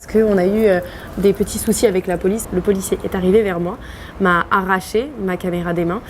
Parce qu'on a eu des petits soucis avec la police. Le policier est arrivé vers moi, m'a arraché ma caméra des mains.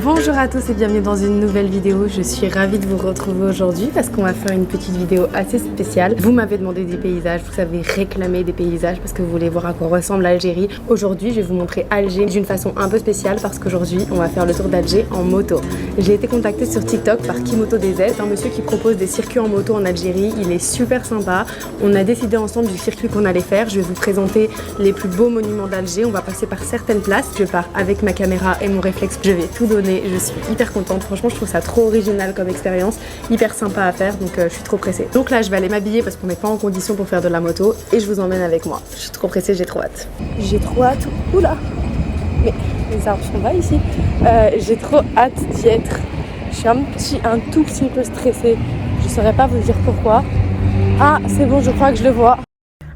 Bonjour à tous et bienvenue dans une nouvelle vidéo. Je suis ravie de vous retrouver aujourd'hui parce qu'on va faire une petite vidéo assez spéciale. Vous m'avez demandé des paysages, vous avez réclamé des paysages parce que vous voulez voir à quoi ressemble l'Algérie. Aujourd'hui, je vais vous montrer Alger d'une façon un peu spéciale parce qu'aujourd'hui, on va faire le tour d'Alger en moto. J'ai été contactée sur TikTok par KiMotoDZ, un monsieur qui propose des circuits en moto en Algérie. Il est super sympa. On a décidé ensemble du circuit qu'on allait faire. Je vais vous présenter les plus beaux monuments d'Alger. On va passer par certaines places. Je pars avec ma caméra et mon réflexe. Je vais tout donner. Je suis hyper contente, franchement je trouve ça trop original comme expérience, hyper sympa à faire, donc je suis trop pressée. Donc là je vais aller m'habiller parce qu'on n'est pas en condition pour faire de la moto et je vous emmène avec moi. Je suis trop pressée, j'ai trop hâte. J'ai trop hâte, oula, mais les arbres sont là ici. J'ai trop hâte d'y être. Je suis un tout petit peu stressée, je saurais pas vous dire pourquoi. Ah c'est bon, je crois que je le vois.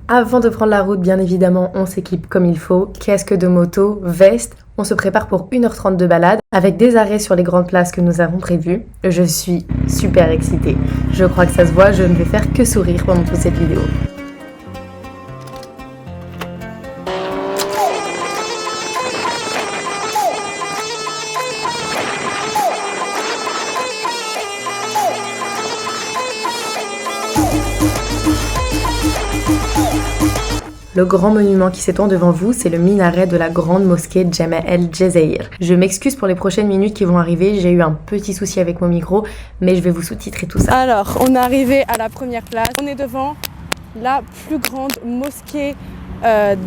Avant de prendre la route, bien évidemment, on s'équipe comme il faut. Casque de moto, veste. On se prépare pour 1h30 de balade avec des arrêts sur les grandes places que nous avons prévues. Je suis super excitée. Je crois que ça se voit, je ne vais faire que sourire pendant toute cette vidéo. Le grand monument qui s'étend devant vous, c'est le minaret de la grande mosquée Jama El Jazair. Je m'excuse pour les prochaines minutes qui vont arriver, j'ai eu un petit souci avec mon micro, mais je vais vous sous-titrer tout ça. Alors, on est arrivé à la première place, on est devant la plus grande mosquée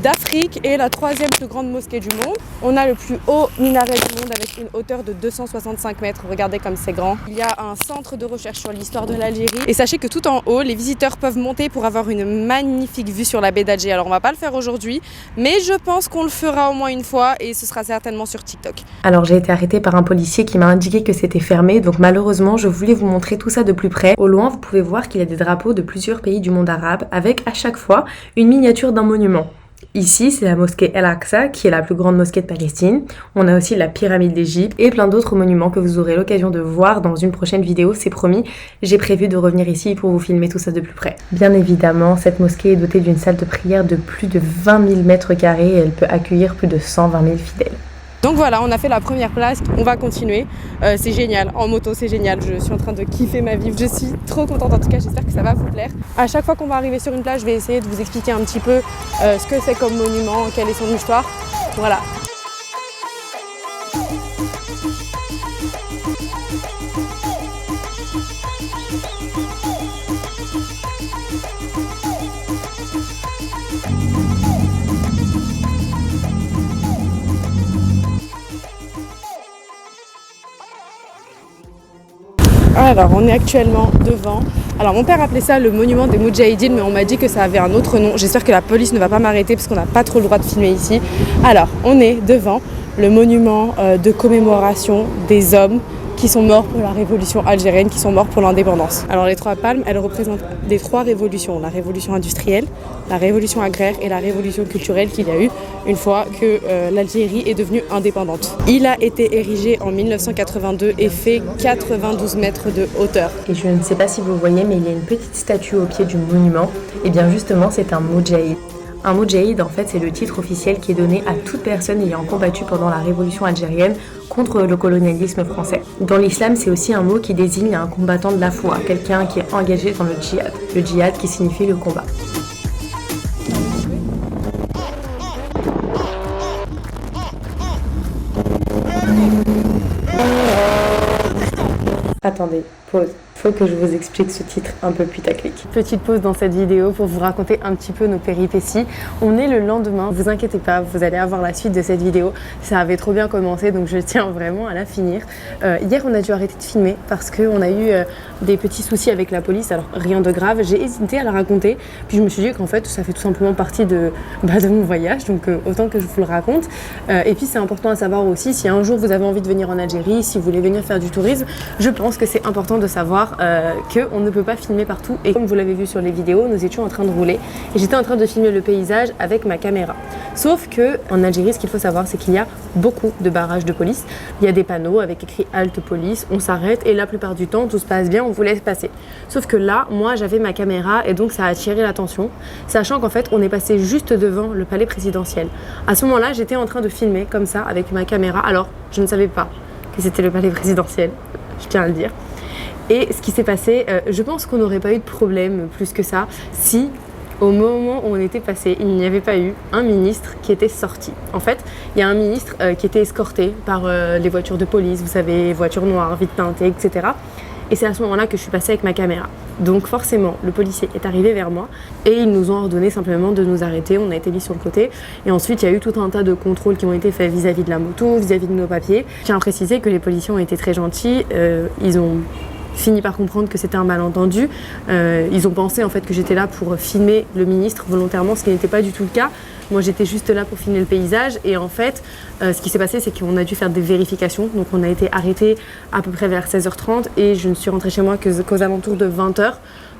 d'Afrique et la troisième plus grande mosquée du monde. On a le plus haut minaret du monde avec une hauteur de 265 mètres. Regardez comme c'est grand. Il y a un centre de recherche sur l'histoire de l'Algérie. Et sachez que tout en haut, les visiteurs peuvent monter pour avoir une magnifique vue sur la baie d'Alger. Alors on va pas le faire aujourd'hui, mais je pense qu'on le fera au moins une fois et ce sera certainement sur TikTok. Alors j'ai été arrêtée par un policier qui m'a indiqué que c'était fermé. Donc malheureusement, je voulais vous montrer tout ça de plus près. Au loin, vous pouvez voir qu'il y a des drapeaux de plusieurs pays du monde arabe avec à chaque fois une miniature d'un monument. Ici, c'est la mosquée El Aqsa, qui est la plus grande mosquée de Palestine. On a aussi la pyramide d'Égypte et plein d'autres monuments que vous aurez l'occasion de voir dans une prochaine vidéo, c'est promis. J'ai prévu de revenir ici pour vous filmer tout ça de plus près. Bien évidemment, cette mosquée est dotée d'une salle de prière de plus de 20 000 mètres carrés et elle peut accueillir plus de 120 000 fidèles. Donc voilà, on a fait la première place, on va continuer. C'est génial, en moto c'est génial, je suis en train de kiffer ma vie. Je suis trop contente, en tout cas j'espère que ça va vous plaire. À chaque fois qu'on va arriver sur une plage, je vais essayer de vous expliquer un petit peu ce que c'est comme monument, quelle est son histoire. Voilà. Alors on est actuellement devant. Alors mon père appelait ça le monument des Moudjahidines, mais on m'a dit que ça avait un autre nom. J'espère que la police ne va pas m'arrêter parce qu'on n'a pas trop le droit de filmer ici. Alors on est devant le monument de commémoration des hommes qui sont morts pour la révolution algérienne, qui sont morts pour l'indépendance. Alors les trois palmes, elles représentent les trois révolutions, la révolution industrielle, la révolution agraire et la révolution culturelle qu'il y a eu une fois que l'Algérie est devenue indépendante. Il a été érigé en 1982 et fait 92 mètres de hauteur. Et je ne sais pas si vous voyez, mais il y a une petite statue au pied du monument. Et bien justement, c'est un moudjahid. Un moudjahid, en fait, c'est le titre officiel qui est donné à toute personne ayant combattu pendant la révolution algérienne contre le colonialisme français. Dans l'islam, c'est aussi un mot qui désigne un combattant de la foi, quelqu'un qui est engagé dans le djihad. Le djihad qui signifie le combat. Attendez, pause. Faut que je vous explique ce titre un peu putaclic. Petite pause dans cette vidéo pour vous raconter un petit peu nos péripéties. On est le lendemain, vous inquiétez pas, vous allez avoir la suite de cette vidéo. Ça avait trop bien commencé, donc je tiens vraiment à la finir. Hier, on a dû arrêter de filmer parce qu'on a eu des petits soucis avec la police. Alors, rien de grave, j'ai hésité à la raconter. Puis je me suis dit qu'en fait, ça fait tout simplement partie de mon voyage, donc autant que je vous le raconte. Et puis, c'est important à savoir aussi, si un jour vous avez envie de venir en Algérie, si vous voulez venir faire du tourisme, je pense que c'est important de savoir savoir qu'on ne peut pas filmer partout. Et comme vous l'avez vu sur les vidéos, nous étions en train de rouler et j'étais en train de filmer le paysage avec ma caméra. Sauf que en Algérie, ce qu'il faut savoir, c'est qu'il y a beaucoup de barrages de police. Il y a des panneaux avec écrit halte police, on s'arrête et la plupart du temps, tout se passe bien, on vous laisse passer. Sauf que là, moi, j'avais ma caméra et donc ça a attiré l'attention, sachant qu'en fait, on est passé juste devant le palais présidentiel. À ce moment-là, j'étais en train de filmer comme ça avec ma caméra. Alors, je ne savais pas que c'était le palais présidentiel, je tiens à le dire. Et ce qui s'est passé, je pense qu'on n'aurait pas eu de problème plus que ça si, au moment où on était passé, il n'y avait pas eu un ministre qui était sorti. En fait, il y a un ministre qui était escorté par les voitures de police, vous savez, voitures noires, vite teintées, etc. Et c'est à ce moment-là que je suis passée avec ma caméra. Donc forcément, le policier est arrivé vers moi et ils nous ont ordonné simplement de nous arrêter. On a été mis sur le côté et ensuite il y a eu tout un tas de contrôles qui ont été faits vis-à-vis de la moto, vis-à-vis de nos papiers. Je tiens à préciser que les policiers ont été très gentils. Ils ont fini par comprendre que c'était un malentendu. Ils ont pensé en fait que j'étais là pour filmer le ministre volontairement, ce qui n'était pas du tout le cas. Moi j'étais juste là pour filmer le paysage et en fait ce qui s'est passé c'est qu'on a dû faire des vérifications. Donc on a été arrêtés à peu près vers 16h30 et je ne suis rentrée chez moi qu'aux alentours de 20h.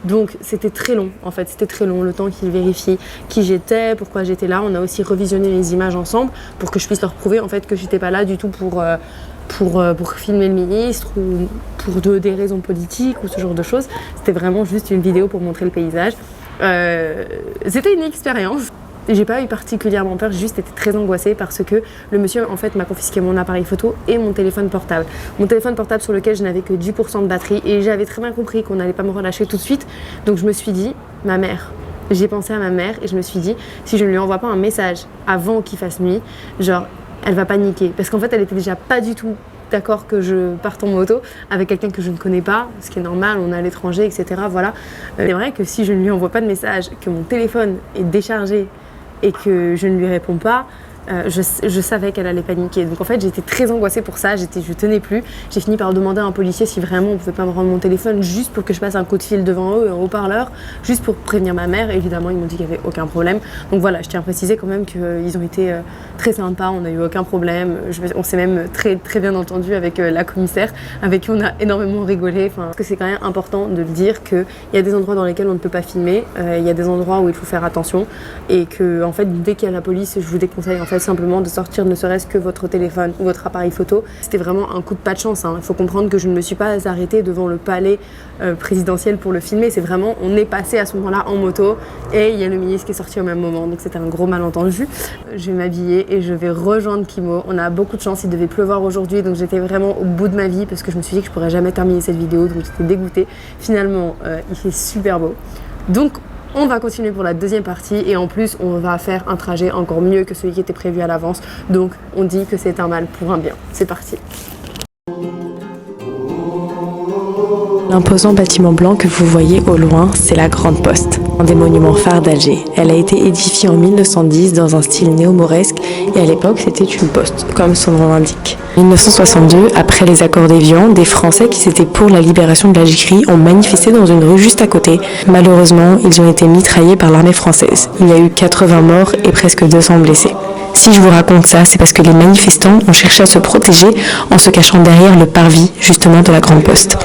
Donc c'était très long en fait, c'était très long le temps qu'ils vérifient qui j'étais, pourquoi j'étais là. On a aussi revisionné les images ensemble pour que je puisse leur prouver en fait que j'étais pas là du tout pour filmer le ministre ou pour des raisons politiques ou ce genre de choses. C'était vraiment juste une vidéo pour montrer le paysage. C'était une expérience. J'ai pas eu particulièrement peur, j'ai juste été très angoissée parce que le monsieur en fait m'a confisqué mon appareil photo et mon téléphone portable. Mon téléphone portable sur lequel je n'avais que 10% de batterie et j'avais très bien compris qu'on n'allait pas me relâcher tout de suite. Donc je me suis dit, ma mère. J'ai pensé à ma mère et je me suis dit, si je ne lui envoie pas un message avant qu'il fasse nuit, genre elle va paniquer. Parce qu'en fait elle était déjà pas du tout d'accord que je parte en moto avec quelqu'un que je ne connais pas, ce qui est normal, on est à l'étranger, etc. Voilà. C'est vrai que si je ne lui envoie pas de message, que mon téléphone est déchargé et que je ne lui réponds pas, je savais qu'elle allait paniquer. Donc en fait j'étais très angoissée pour ça, je tenais plus. J'ai fini par demander à un policier si vraiment on pouvait pas me rendre mon téléphone juste pour que je passe un coup de fil devant eux, un haut-parleur, juste pour prévenir ma mère. Et évidemment ils m'ont dit qu'il n'y avait aucun problème. Donc voilà, je tiens à préciser quand même qu'ils ont été très sympas, on n'a eu aucun problème. On s'est même très, très bien entendu avec la commissaire, avec qui on a énormément rigolé. Enfin, parce que c'est quand même important de le dire qu'il y a des endroits dans lesquels on ne peut pas filmer, il y a des endroits où il faut faire attention et que en fait dès qu'il y a la police, je vous déconseille en fait simplement de sortir ne serait-ce que votre téléphone ou votre appareil photo. C'était vraiment un coup de pas de chance, hein. Il faut comprendre que je ne me suis pas arrêtée devant le palais présidentiel pour le filmer. C'est vraiment, on est passé à ce moment-là en moto et il y a le ministre qui est sorti au même moment. Donc c'était un gros malentendu. Je vais m'habiller et je vais rejoindre Kimo. On a beaucoup de chance, il devait pleuvoir aujourd'hui, donc j'étais vraiment au bout de ma vie parce que je me suis dit que je pourrais jamais terminer cette vidéo, donc j'étais dégoûtée. Finalement, il fait super beau. Donc on va continuer pour la deuxième partie et en plus on va faire un trajet encore mieux que celui qui était prévu à l'avance. Donc on dit que c'est un mal pour un bien. C'est parti. L'imposant bâtiment blanc que vous voyez au loin, c'est la Grande Poste, un des monuments phares d'Alger. Elle a été édifiée en 1910 dans un style néo-mauresque et à l'époque c'était une poste, comme son nom l'indique. En 1962, après les accords d'Évian, des Français qui étaient pour la libération de l'Algérie ont manifesté dans une rue juste à côté. Malheureusement, ils ont été mitraillés par l'armée française. Il y a eu 80 morts et presque 200 blessés. Si je vous raconte ça, c'est parce que les manifestants ont cherché à se protéger en se cachant derrière le parvis, justement, de la Grande Poste.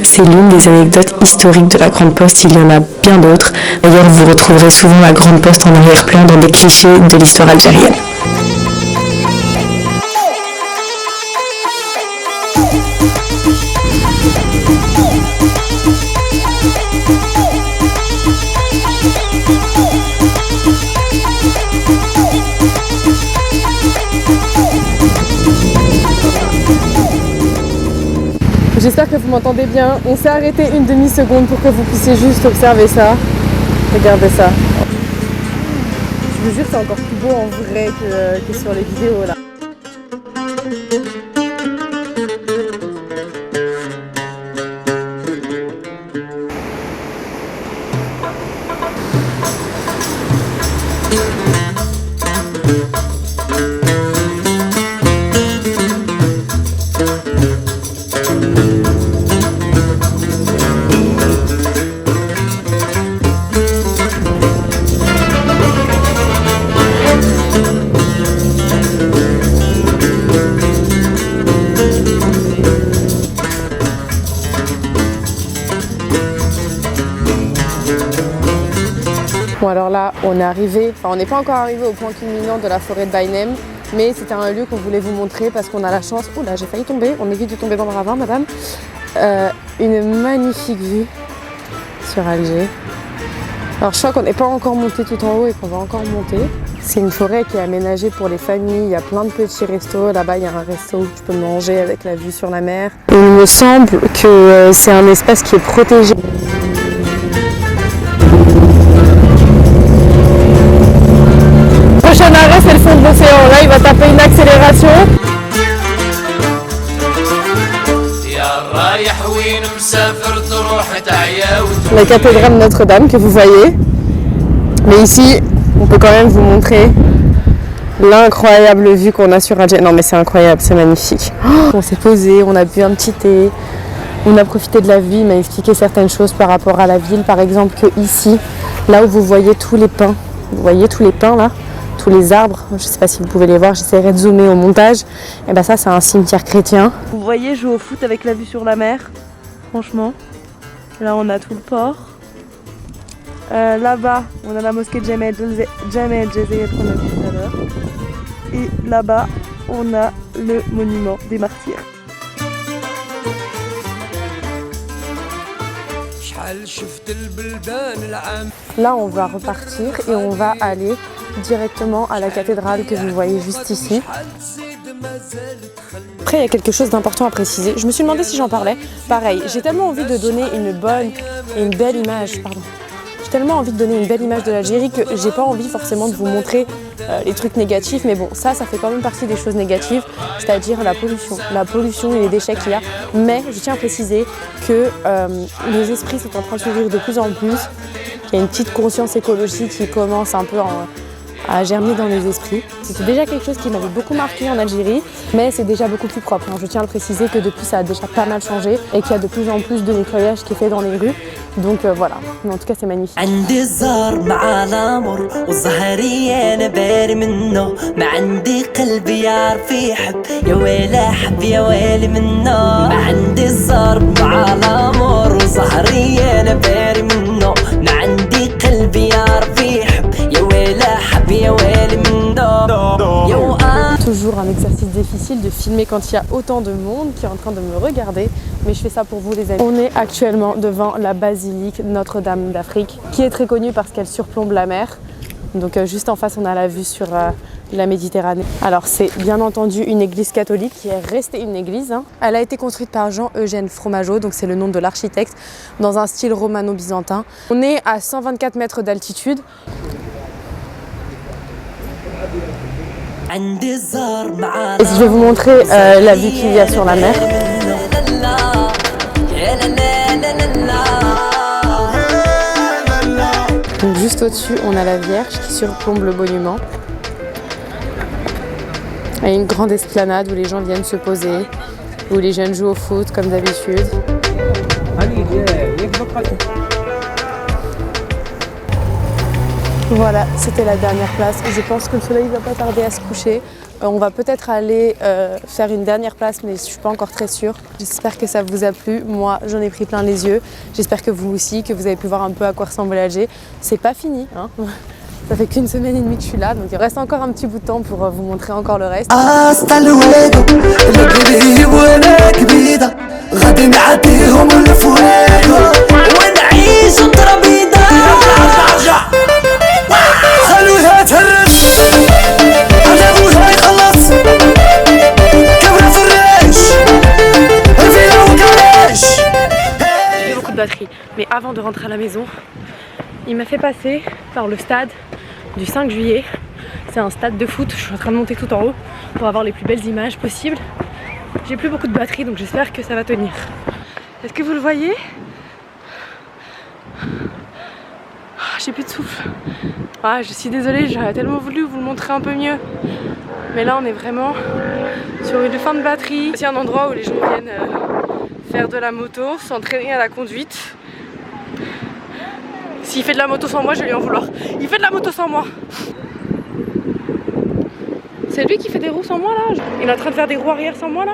C'est l'une des anecdotes historiques de la Grande Poste, il y en a bien d'autres. D'ailleurs, vous retrouverez souvent la Grande Poste en arrière-plan dans des clichés de l'histoire algérienne. J'espère que vous m'entendez bien. On s'est arrêté une demi-seconde pour que vous puissiez juste observer ça. Regardez ça. Je vous jure, c'est encore plus beau en vrai que sur les vidéos là. alors là, on est arrivé, enfin on n'est pas encore arrivé au point culminant de la forêt de Baïnem, mais c'était un lieu qu'on voulait vous montrer parce qu'on a la chance, oh là j'ai failli tomber, on évite de tomber dans le ravin madame, une magnifique vue sur Alger. Alors je crois qu'on n'est pas encore monté tout en haut et qu'on va encore monter. C'est une forêt qui est aménagée pour les familles, il y a plein de petits restos, là-bas il y a un resto où tu peux manger avec la vue sur la mer. Il me semble que c'est un espace qui est protégé. Prochain arrêt c'est le fond de l'océan, là il va taper une accélération. La cathédrale Notre-Dame que vous voyez, mais ici on peut quand même vous montrer l'incroyable vue qu'on a sur Alger. Non mais c'est incroyable, c'est magnifique. On s'est posé, on a bu un petit thé, on a profité de la vie, il m'a expliqué certaines choses par rapport à la ville, par exemple que ici, là où vous voyez tous les pins, vous voyez tous les pins là, tous les arbres, je ne sais pas si vous pouvez les voir, j'essaierai de zoomer au montage, et ben ça c'est un cimetière chrétien. Vous voyez jouer au foot avec la vue sur la mer, franchement, là on a tout le port. Là-bas on a la mosquée de Jemaa El Jazayir qu'on a vu tout à l'heure, et là-bas on a le monument des martyrs. Là on va repartir et on va aller directement à la cathédrale que vous voyez juste ici. Après il y a quelque chose d'important à préciser, je me suis demandé si j'en parlais. Pareil, j'ai tellement envie de donner une bonne et une belle image, J'ai tellement envie de donner une belle image de l'Algérie que j'ai pas envie forcément de vous montrer les trucs négatifs, mais bon, ça fait quand même partie des choses négatives, c'est-à-dire la pollution et les déchets qu'il y a. Mais je tiens à préciser que les esprits sont en train de s'ouvrir de plus en plus, qu'il y a une petite conscience écologique qui commence un peu à germer dans les esprits. C'était déjà quelque chose qui m'avait beaucoup marqué en Algérie, mais c'est déjà beaucoup plus propre. Je tiens à le préciser que depuis ça a déjà pas mal changé et qu'il y a de plus en plus de nettoyage qui est fait dans les rues. Donc voilà, mais en tout cas c'est magnifique. Toujours un exercice difficile de filmer quand il y a autant de monde qui est en train de me regarder, mais je fais ça pour vous les amis. On est actuellement devant la basilique Notre-Dame d'Afrique, qui est très connue parce qu'elle surplombe la mer. Donc juste en face on a la vue sur la Méditerranée. Alors c'est bien entendu une église catholique qui est restée une église. Elle a été construite par Jean-Eugène Fromageau, donc c'est le nom de l'architecte, dans un style romano-byzantin. On est à 124 mètres d'altitude. Et je vais vous montrer la vue qu'il y a sur la mer. Donc juste au-dessus, on a la Vierge qui surplombe le monument. Il y a une grande esplanade où les gens viennent se poser, où les jeunes jouent au foot comme d'habitude. Voilà, c'était la dernière place. Je pense que le soleil ne va pas tarder à se coucher. On va peut-être aller faire une dernière place, mais je ne suis pas encore très sûre. J'espère que ça vous a plu. Moi, j'en ai pris plein les yeux. J'espère que vous aussi, que vous avez pu voir un peu à quoi ressemble Alger. C'est pas fini, hein. Ça fait qu'une semaine et demie que je suis là, donc il reste encore un petit bout de temps pour vous montrer encore le reste. J'ai beaucoup de batterie, mais avant de rentrer à la maison, il m'a fait passer par le stade du 5 juillet. C'est un stade de foot, je suis en train de monter tout en haut pour avoir les plus belles images possibles. J'ai plus beaucoup de batterie, donc j'espère que ça va tenir. Est-ce que vous le voyez? J'ai plus de souffle. Ah, je suis désolée, j'aurais tellement voulu vous le montrer un peu mieux. Mais là on est vraiment sur une fin de batterie. C'est un endroit où les gens viennent faire de la moto, s'entraîner à la conduite. S'il fait de la moto sans moi, je vais lui en vouloir. Il fait de la moto sans moi. C'est lui qui fait des roues sans moi là. Il est en train de faire des roues arrière sans moi là.